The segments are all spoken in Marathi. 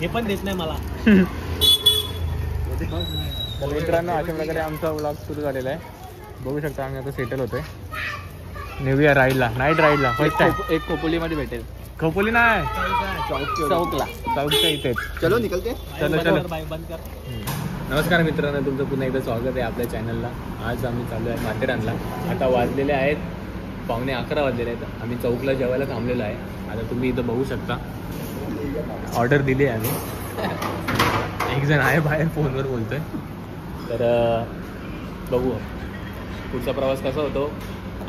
हे पण देत नाही मला. तर मित्रांनो अशा प्रकारे आमचा व्लॉग सुरू झालेला आहे. बघू शकता आम्ही आता सेटल होतोय. नेऊया राईडला, नाईट राईडला. एक खोपोलीमध्ये भेटेल. खोपोली नाही, चौकला. चौकच्या इथे. चलो निकलते. चलो. बंद कर. नमस्कार मित्रांनो, तुमचं पुन्हा एकदा स्वागत आहे आपल्या चॅनलला. आज आम्ही चालू आहे माथेरानला. आता वाजलेले आहेत 11:15 वाजलेले आहेत. आम्ही चौकला जेवायला थांबलेलो आहे. आता तुम्ही इथं बघू शकता ऑर्डर दिली आहे आम्ही. एक जण आहे बाहेर फोनवर बोलतोय. तर बघू पुढचा प्रवास कसा होतो.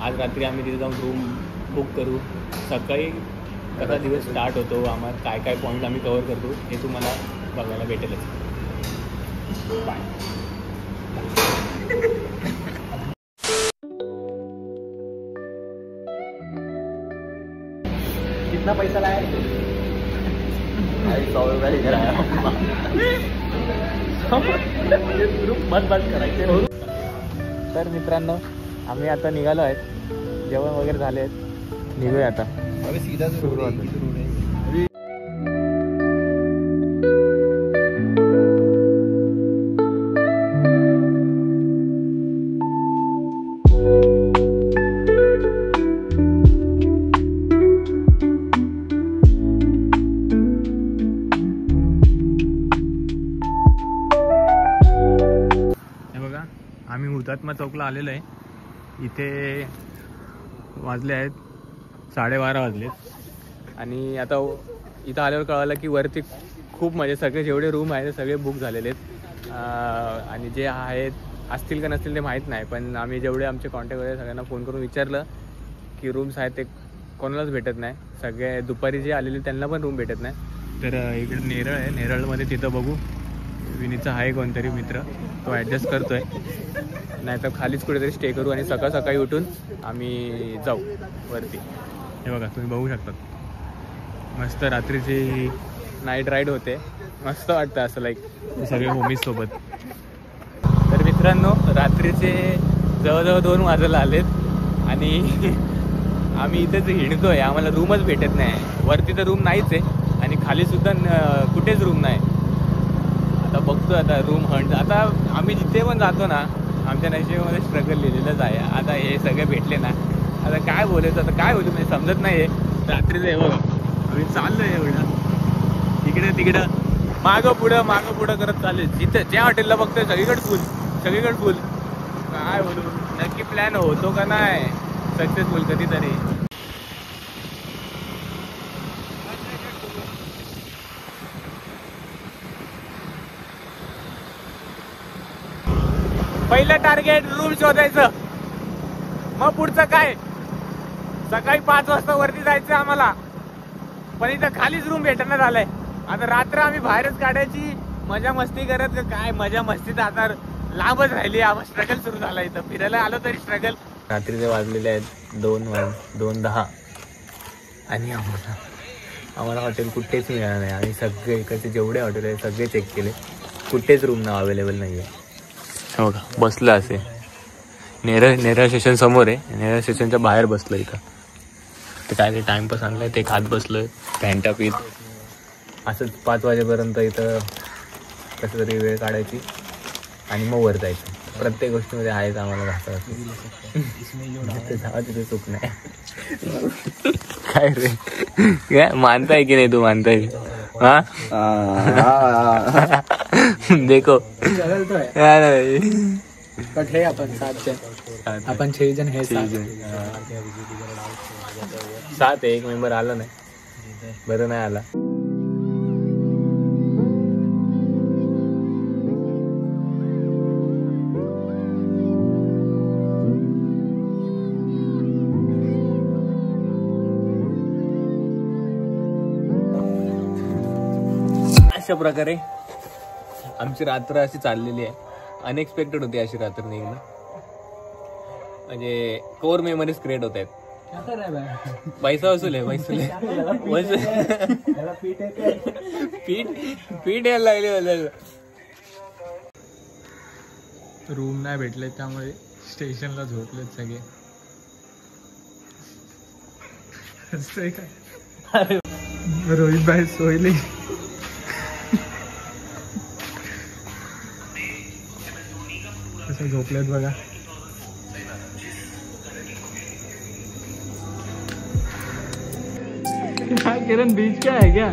आज रात्री आम्ही तिथे जाऊन रूम बुक करू. सकाळी कसा दिवस स्टार्ट होतो, आम्हाला काय काय पॉईंट आम्ही कवर करतो हे तुम्हाला बघायला भेटेलच. बाय. कितना पैसा लाया? 100 रुपये लेकर आया. बंद करायचे. तर मित्रांनो आम्ही आता निघालो आहेत. जेवण वगैरे झाले आहेत. निघूया आता. सीधा सुरुवात. आम्ही हुतात्मा चौकला आलेलो आहे. इथे वाजले आहेत 12:30 वाजलेत. आणि आता इथं आल्यावर कळालं की वरती खूप म्हणजे सगळे जेवढे रूम आहेत ते सगळे बुक झालेले आहेत. आणि जे आहेत असतील का नसतील ते माहीत नाही. पण आम्ही जेवढे आमचे कॉन्टॅक्ट वगैरे सगळ्यांना फोन करून विचारलं की रूम्स आहेत ते कोणालाच भेटत नाही. सगळे दुपारी जे आलेले त्यांना पण रूम भेटत नाही. तर इकडे नेरळ आहे. नेरळमध्ये तिथं बघू विनीचा आहे कोणतरी मित्र, तो ॲडजस्ट करतो आहे. नाहीतर खालीच कुठेतरी स्टे करू आणि सकाळ सकाळी उठून आम्ही जाऊ वरती. हे बघा तुम्ही बघू शकता. मस्त रात्रीची नाईट राईड होते. मस्त वाटतं असं लाईक सगळे होमीजसोबत. तर मित्रांनो रात्रीचे जवळजवळ 2 वाजायला आलेत आणि आम्ही इथेच हिंडतोय. आम्हाला रूमच भेटत नाही. वरती तर रूम नाहीच आहे आणि खालीसुद्धा कुठेच रूम नाही. आता बघतो आता रूम हंट. आता आम्ही जिथे पण जातो ना आमच्या नशिबामध्ये स्ट्रगल लिहिलेलंच आहे. आता हे सगळे भेटले ना आता काय बोलायचं, आता काय बोलू म्हणजे समजत नाही आहे. रात्रीचं आहे बघा आम्ही चाललो आहे एवढं इकडे तिकडं मागं पुढं करत चालले. जिथं ज्या हॉटेलला बघतोय सगळीकडे फुल. काय बोलू, नक्की प्लॅन होतो का नाही सक्सेसफुल कधीतरी. पहिलं टार्गेट रूम शोधायचं. मग पुढचं काय, सकाळी 5 वाजता वरती जायचं आम्हाला. पण इथं खालीच रूम भेटण्यात आलंय. आता रात्र आम्ही बाहेरच काढायची मजा मस्ती करत. काय मजा मस्ती तर आता लांबच राहिली. आम्हाला स्ट्रगल सुरू झाला. इथं फिरायला आलो तरी स्ट्रगल. रात्रीचे वाजलेले आहेत 2:10 आणि आम्हाला हॉटेल कुठेच मिळालं नाही. आम्ही सगळे इकडचे जेवढे हॉटेल आहेत सगळे चेक केले, कुठेच रूम ना अवेलेबल नाही आहे. हो का बसलं असे नेरळ स्टेशन समोर आहे. नेरळ स्टेशनच्या बाहेर बसलं इथं. ते काय ते टाइमपास आणलं ते खात बसलं पॅन्टा पीत. असंच 5 वाजेपर्यंत इथं कसं तरी वेळ काढायची आणि मग वर जायचं. प्रत्येक गोष्टीमध्ये आहेच आम्हाला घासा तिथे चूक नाही. काय रे काय मानताय की नाही तू, मानताय हा देखो हे आपण 6 जण हे 7 एक मेंबर आला नाही. बरं नाही आला. अशा प्रकारे आमची रात्र अशी चाललेली आहे. अनएक्सपेक्टेड होती अशी रात्र निघणं. म्हणजे कोर मेमरीज क्रिएट होत आहेत. पैसा वसूल आहे. पीठ यायला लागले. रूम नाही भेटले त्यामुळे स्टेशनला झोपलेत सगळे. रोहित भाई सोयले कसे झोपलेत बघा. क्या किरण बीच क्या है क्या?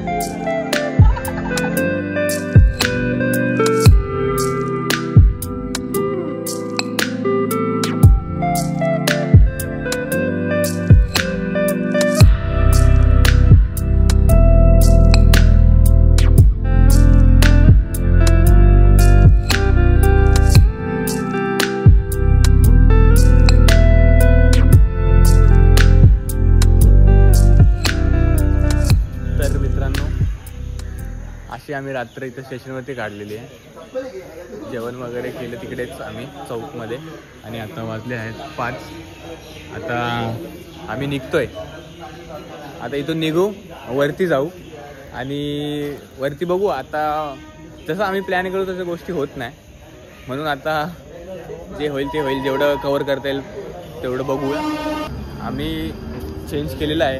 आम्ही रात्र इथं स्टेशनवरती काढलेली आहे. जेवण वगैरे केलं तिकडेच आम्ही चौकमध्ये. आणि आता वाजले आहेत 5. आता आम्ही निघतोय. आता इथून निघू, वरती जाऊ आणि वरती बघू. आता जसं आम्ही प्लॅन करू तसं गोष्टी होत नाही, म्हणून आता जे होईल ते होईल. जेवढं कवर करता येईल तेवढं बघूया. आम्ही चेंज केलेलं आहे.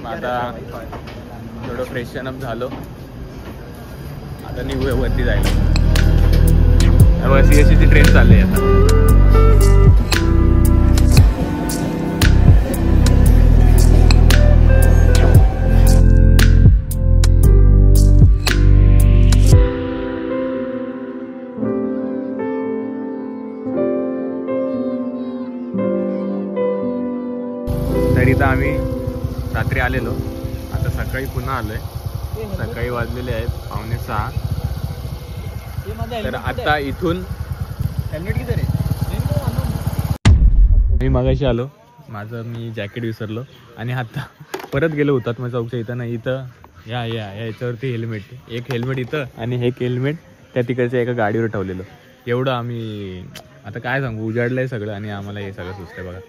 आता थोडं फ्रेशन अप झालो. आता निघूया वरती जायला. CST ची ट्रेन चालली आहे आता. तर इथं आम्ही रात्री आलेलो. आता सकाळी पुन्हा आलोय. सकाळी वाजलेले आहेत 5:45. तर आता इथून हेल्मेट किती रे? मी मगाशी आलो, मी जॅकेट विसरलो आणि आता परत गेलो हुतात्मा चौकच्या इथं. नाही इथं याच्यावरती एक हेल्मेट इथं आणि एक हेल्मेट त्या तिकडच्या एका गाडीवर ठेवलेलं. एवढं आम्ही आता काय सांगू, उजाडलंय सगळं आणि आम्हाला हे सगळं सुचतंय बघा.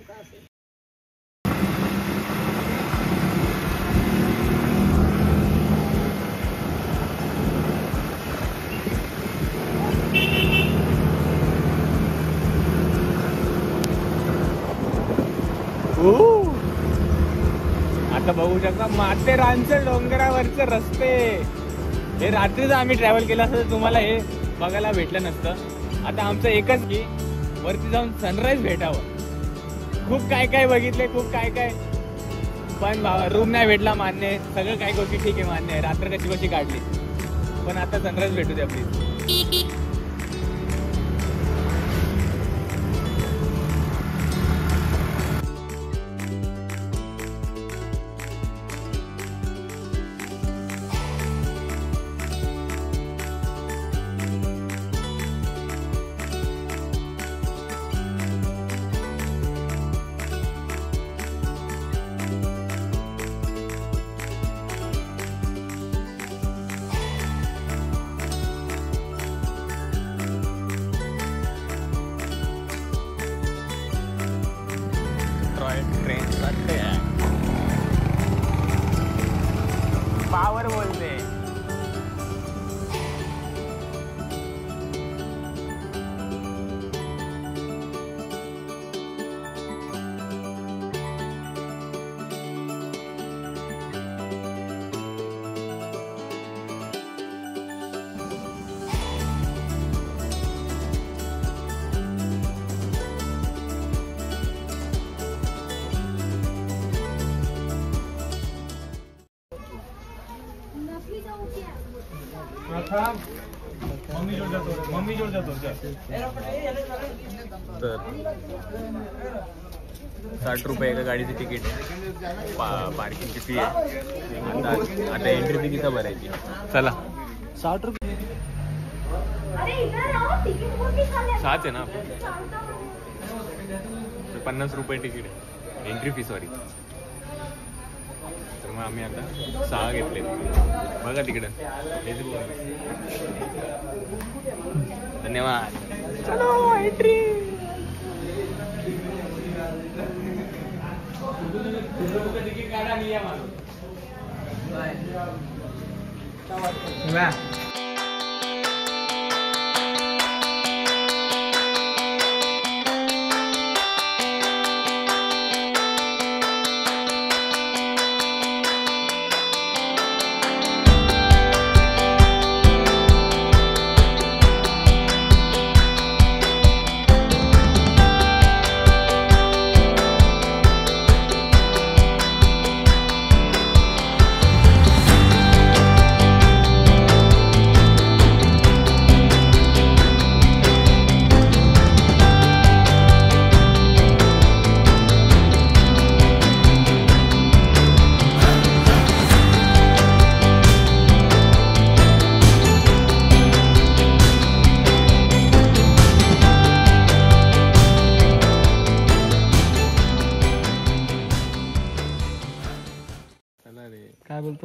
आता बघू शकता माथेरानचे डोंगरावरचे रस्ते. हे रात्रीच आम्ही ट्रॅव्हल केलं असतं तर तुम्हाला हे बघायला भेटलं नसतं. आता आमचं एकच की वरती जाऊन सनराईज भेटावं. खूप काय काय बघितले, खूप काय काय, पण रूम नाही भेटला मान्य. सगळं काय गोष्टी ठीक आहे मान्य आहे. रात्र कशी काढली, पण आता सनराईज भेटू द्या प्लीज. ट्रेन जाते हैं, पावर बोलते. तर 60 रुपये एका गाडीची तिकीट आहे. पार्किंगची फी आहे. आता एंट्री फी किती भरायची? चला 60 रुपये. 7 आहे ना, 50 रुपये तिकीट आहे एंट्री फी. सॉरी. तर मग आम्ही आता 6 घेतले. बघा तिकडं. धन्यवाद. चलो एंट्री. तिकीट काढा नाही या माणूस.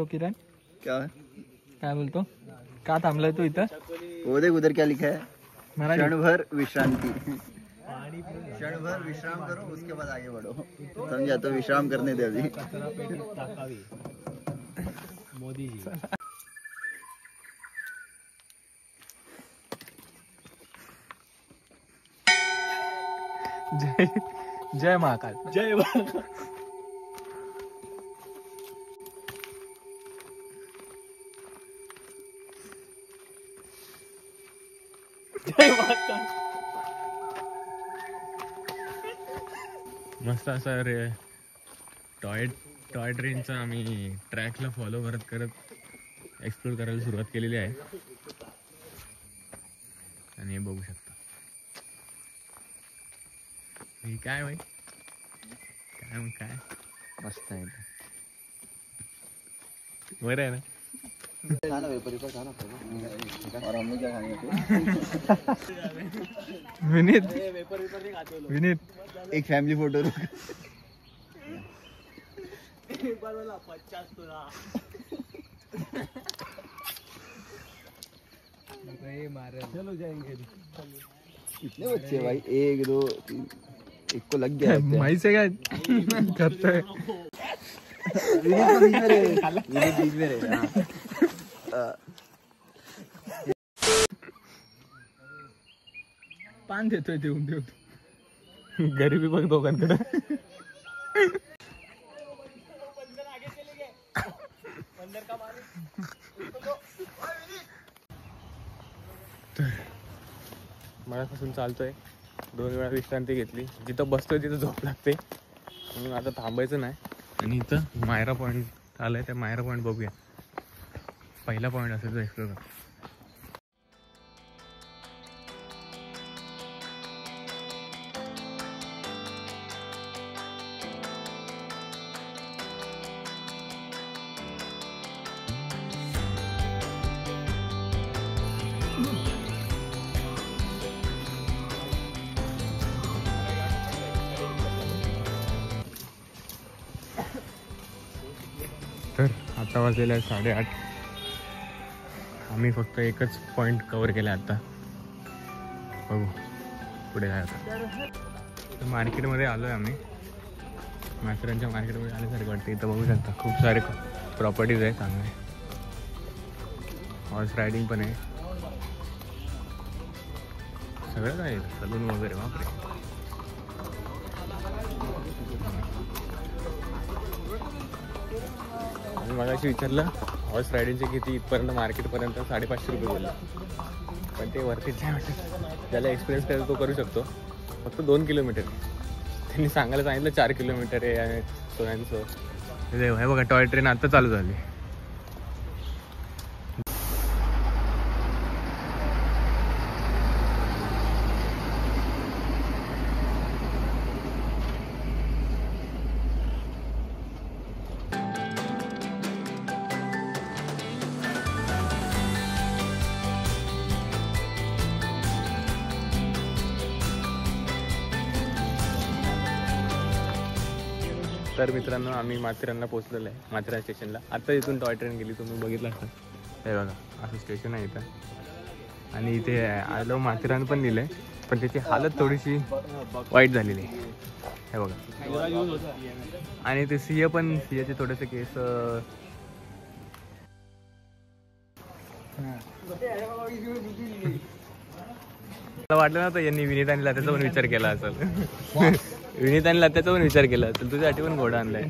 बोलतो किरण? क्या काय बोलतो? का थांबलाय तू इथं? वो देख उधर क्या लिखा है, मराठी. क्षण भर विश्रांति. क्षण भर विश्राम करो उसके बाद आगे बढ़ो. समझा? तो विश्राम करने दे अभी. मोदी जी. जय जय महाकाल. जय महाकाल. जय महाकाल. मस्त असा रे टॉय ट्रेनचा आम्ही ट्रॅकला फॉलो करत करत एक्सप्लोर करायला सुरुवात केलेली आहे. आणि हे बघू शकता. हे काय भाई, काय मग काय मस्त आहे. बरं आहे ना. और हम लोग क्या खाएंगे? विनीत विनीत एक फैमिली फोटो. चलो जाएंगे. कितने बच्चे भाई? 1 2 3. एक को लग गया. माहिती से काय करतोय? विनीत बीच में रहे. पान देतोय देऊन देऊन. गरिबी बघ दोघांकडे. तर मनापासून चालतोय. 2 वेळा विश्रांती घेतली. जिथं बसतोय तिथं झोप लागते म्हणून आता थांबायचं नाही. आणि इथं मायरा पॉईंट आलाय. त्या मायरा पॉईंट बघूया. पहिला पॉईंट असेल तो एक्सप्लोर करा. तर आता वाजलेलं आहे 8:30. आम्ही फक्त एकच पॉईंट कवर केला आता. बघू पुढे जायचं. तर मार्केटमध्ये आलो आहे आम्ही. माथेरानच्या मार्केटमध्ये आल्यासारखं वाटतं. इथं बघू शकता खूप सारे प्रॉपर्टीज आहे चांगले. हॉर्स रायडिंग पण आहे. सगळं काय सलून वगैरे. बापरे. मी मगाशी विचारलं हॉर्स रायडिंगचे किती, इथपर्यंत मार्केटपर्यंत 550 रुपये बोलले. पण ते वरतीच नाही वाटत. ज्याला एक्सपिरियन्स करायचा तो करू शकतो. फक्त 2 किलोमीटर. त्यांनी सांगायला सांगितलं 4 किलोमीटर आहे. आणि सोन्यांचं हे बघा टॉय ट्रेन आता चालू झाली. तर मित्रांनो आम्ही माथेरानला पोहोचलेलो आहे. माथेरान स्टेशनला. आत्ता इथून टॉय ट्रेन गेली. तुम्ही बघितलं असतं. हे बघा असं स्टेशन आहे इथं. आणि इथे आलो माथेरान पण लिहिलं आहे. पण त्याची हालत थोडीशी वाईट झालेली आहे. हे बघा. आणि ते सिंह पण, सिंहचे थोडेसे केस मला वाटलं नव्हतं यांनी विनीत आणि लत्याचा पण विचार केला असेल. विनीत आणि लत्याचा पण विचार केला असेल. तुझ्यासाठी पण घोडा आणलाय.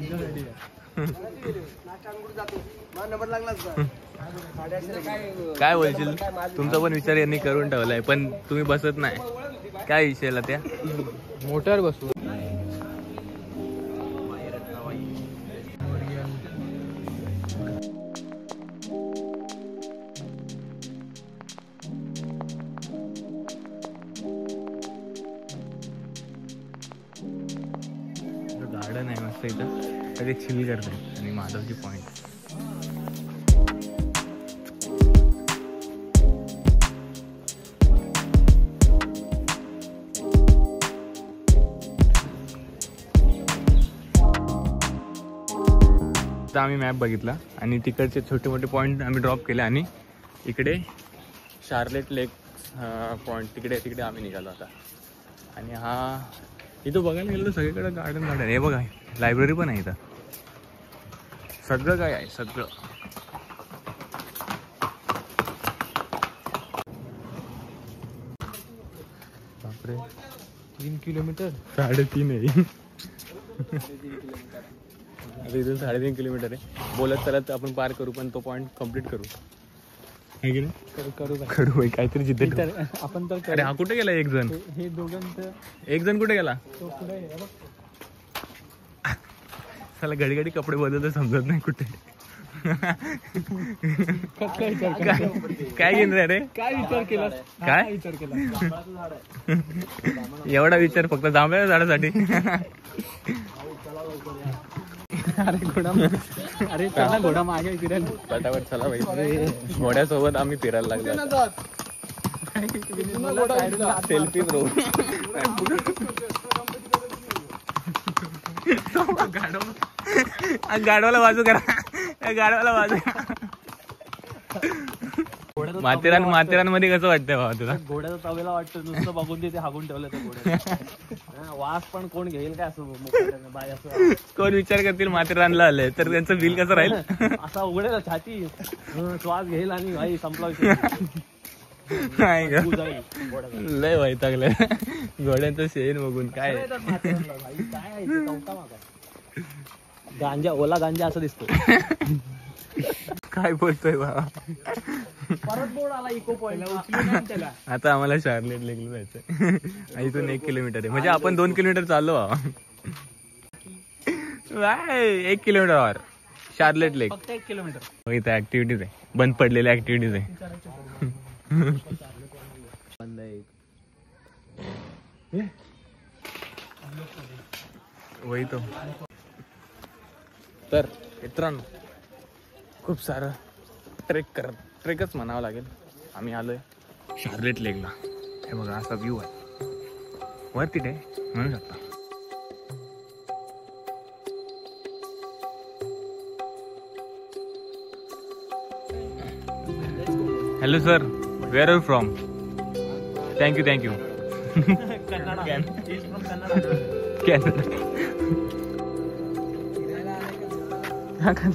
काय बोलशील? तुमचा पण विचार यांनी करून ठेवलाय. पण तुम्ही बसत नाही. काय विषय लत्या? मोटर बसू. गार्डन आहे मस्त इथं. सगळे चिल करतात. आणि माधवजी पॉईंट. आम्ही मॅप बघितला आणि तिकडचे छोटे मोठे पॉईंट आम्ही ड्रॉप केले आणि इकडे शार्लेट लेक पॉईंट तिकडे आम्ही निघालो आता. आणि हा इथं बघायला गेलो तर सगळीकडे गार्डन हे बघा, लायब्ररी पण आहे इथं, सगळं काय आहे सगळं. बापरे, 3 किलोमीटर 3.5 आहे. आता इथून 3.5 किलोमीटर आहे. बोलत चालत आपण पार करू, पण तो पॉईंट कम्प्लीट करू. करू काहीतरी जिद्द आपण तर. अरे हा कुठे गेला एक जण? हे दोघांचं एक जण कुठे गेला? तो पुढे आहे बघ. त्याला घडी घडी कपडे बदलत समजत नाही कुठे. काय घेणार रे? काय विचार केला? काय विचार केला? एवढा विचार फक्त जांभळ्या झाडासाठी. अरे घोडा, अरे चला घोडा मागे फिरायला. पटापट चला भाई, घोड्यासोबत आम्ही फिरायला लागलो. Selfie bro. गाडवाला बाजू करा, गाडवाला बाजू. माथेरानमध्ये कसं वाटतंय बाबा तुला? घोड्याचा तवेला वाटतं नुसतं बघून ते हागून ठेवलं त्या घोड्याला. वास पण कोण घेईल काय असं बाय, असं कोण विचार करतील माथेरानला आले तर त्यांचं बिल कसं राहील? असा उघडेल छाती, श्वास घेईल आणि भाई संपला विषय. नाही का, लय वैतागलंय घोड्यांचं शेण बघून. काय गांजा, ओला गांजा असं दिसतो. काय बोलतोय बाबा? परत बोर्ड आला इको पॉइंट. आता आम्हाला शार्लेट लेकला जायचंय. इथून 1 किलोमीटर आहे, म्हणजे आपण 2 किलोमीटर चाललो. 1 किलोमीटर वर शार्लेट लेक. फक्त 1 किलोमीटर. इथं ऍक्टिव्हिटीज आहे, बंद पडलेल्या ऍक्टिव्हिटीज आहे. वही तो. तर मित्रांनो, खूप सारं ट्रेकच म्हणावं लागेल. आम्ही आलोय शार्लेट लेकला. हे बघा असा व्ह्यू आहे वरती ते म्हणू शकता. Hello sir, where are you from? Thank you.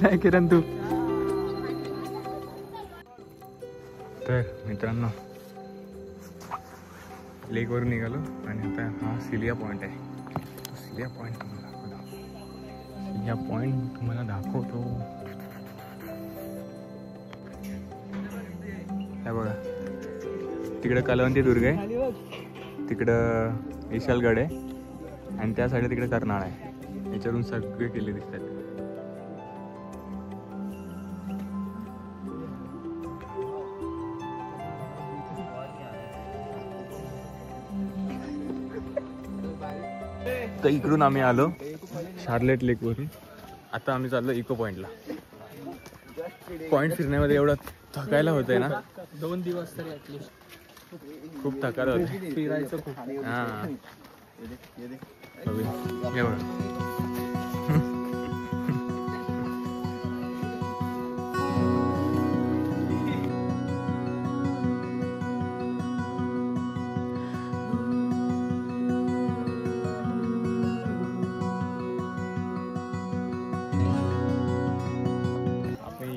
काय किरण तू? तर मित्रांनो, लेकवरून निघालो आणि आता हा सिलिया पॉईंट आहे. सिलिया पॉईंट तुम्हाला दाखवतो. हे बघा, तिकडं कलवंती दुर्ग आहे, तिकडं विशालगड आहे आणि त्या साईडला तिकडे कर्नाळ आहे. याच्यावरून सगळे किल्ले दिसतात. तर इकडून आम्ही आलो शार्लेट लेक वरून. आता आम्ही चाललो इको पॉइंटला. पॉइंट फिरण्यामध्ये एवढं थकायला होतंय ना, 2 दिवस तरी ऍटलिस्ट खूप थकायला होते. फिरायचं खूप. हा हे बघा.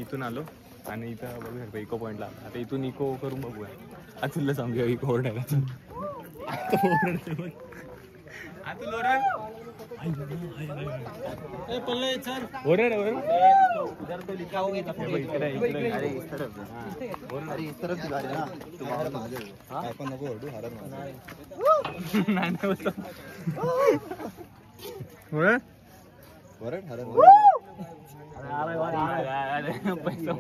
इथून आलो आणि इथं बघू शकतो इको पॉइंटला. आता इथून इको करून बघूया. अतुलला समजा इको ओरडायला. पैसा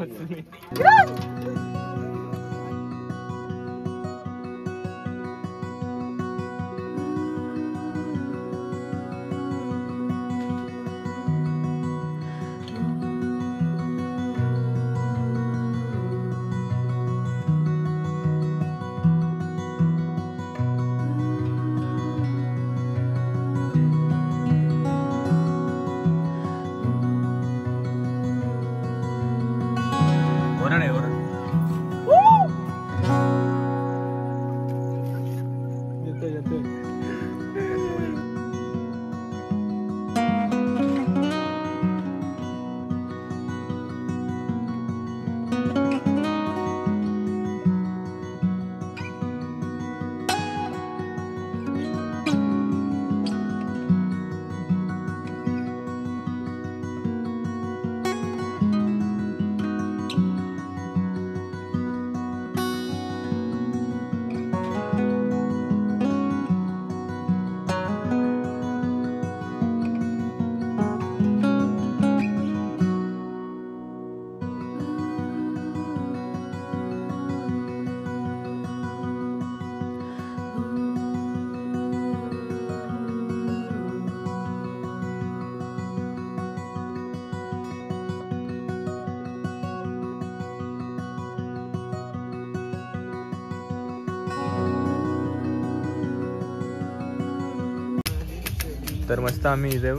तर मस्त आम्ही इथे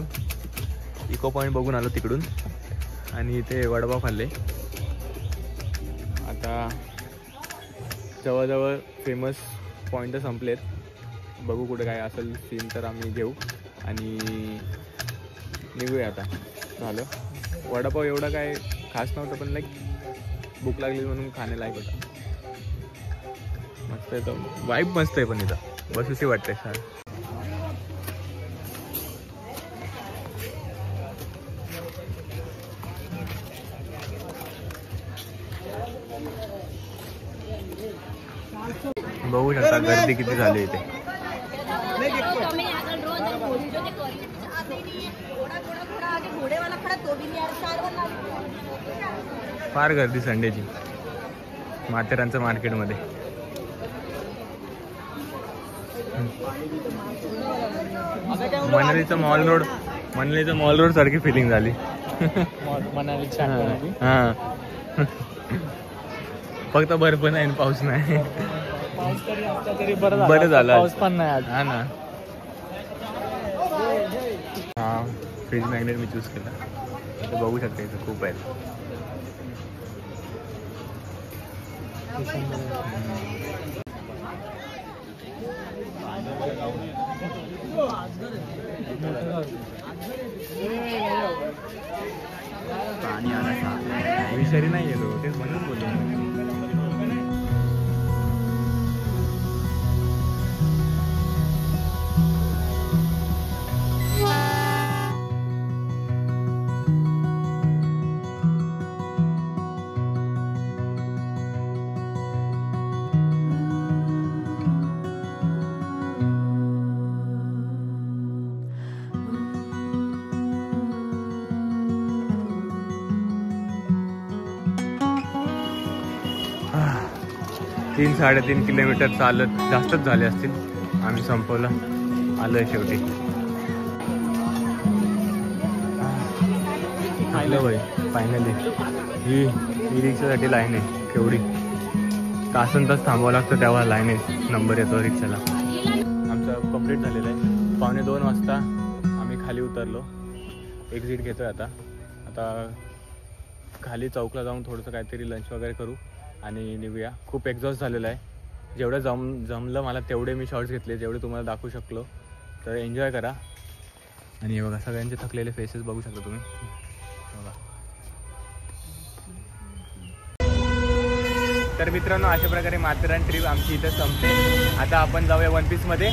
इको पॉईंट बघून आलो तिकडून आणि इथे वडापाव खाल्ले. आता जवळजवळ फेमस पॉईंट संपलेत. बघू कुठे काय असेल सीन तर आम्ही घेऊ आणि निघूया. आता झालं. वडापाव एवढा काय खास नव्हतं पण लाईक भूक लागली म्हणून खाणे लायक होता. मस्त आहे तो वाईब मस्त आहे पण इथं बसूशी वाटते सर. बघू शकता गर्दी किती झाली इथे. फार गर्दी संडेची माथेरानच्या मार्केटमध्ये. मनालीचं मॉल रोड सारखी फिलिंग झाली. हा फक्त बर्फ नाही पाऊस नाही. बरं झालं पाऊस पण नाही आज. हा ना. हा फ्रीज मॅग्नेट मी चूज केला. तर बघू शकता इथं खूप आहेत. पाणी आला विषारी नाही येतो तेच म्हणून बोलतो. तीन 3.5 किलोमीटर चालत जास्तच झाले असतील. आम्ही संपवलं आलोय शेवटी. आलं भाई फायनली. ही रिक्षासाठी लाईन आहे केवढी. तासन तास थांबावं लागतं तेव्हा लाईन आहे. नंबर येतो रिक्षाला. आमचं कंप्लीट झालेलं आहे. 1:45 वाजता आम्ही खाली उतरलो. एक्झिट घेतोय आता. खाली चौकला जाऊन थोडंसं काहीतरी लंच वगैरे करू आणि निघूया. खूप एक्झॉस्ट झालेलं आहे. जेवढं जमलं मला तेवढे मी शॉर्ट्स घेतले जेवढे तुम्हाला दाखवू शकलो. तर एन्जॉय करा. आणि हे बघा सगळ्यांचे थकलेले फेसेस बघू शकता तुम्ही. बघा. तर मित्रांनो अशा प्रकारे माथेरान ट्रिप आमची इथं संपते. आता आपण जाऊया वन पीसमध्ये.